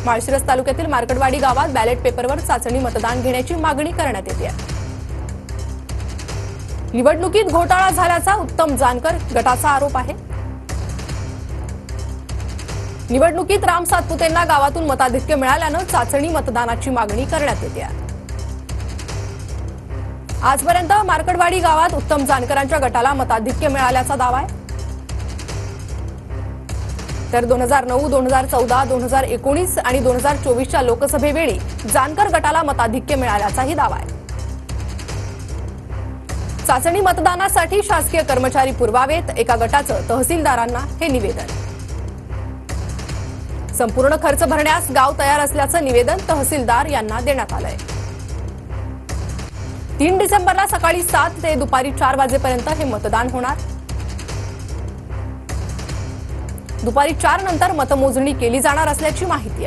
माळशिरस तालुक्यातील मार्कडवाडी गावात बॅलेट पेपरवर चाचणी मतदान घेण्याची मागणी करण्यात येते आहे। निवडणुकीत घोटाळा झाल्याचा उत्तम जानकर गटाचा आरोप आहे। निवडणुकीत राम सातपुतेंना गावातून मताधिक्य मिळाल्यानं चाचणी मतदानाची मागणी करण्यात येते आहे। आजपर्यंत मार्कडवाडी गावात उत्तम जानकरांच्या गटाला मताधिक्य मिळाल्याचा दावा आहे। तर 2009, 2014, 2019 आणि 2024च्या लोकसभेवेळी जानकर गटाला मताधिक्य मिळाल्याचाही दावा आहे। चाचणी मतदानासाठी शासकीय कर्मचारी पुरवावेत, एका गटाचं तहसीलदारांना हे निवेदन। संपूर्ण खर्च भरण्यास गाव तयार असल्याचं निवेदन तहसीलदार यांना देण्यात आलंय। 3 डिसेंबरला सकाळी 7 ते दुपारी 4 वाजेपर्यंत हे मतदान होणार। दुपारी 4 नंतर मतमोजणी केली जाणार असल्याची माहिती आहे।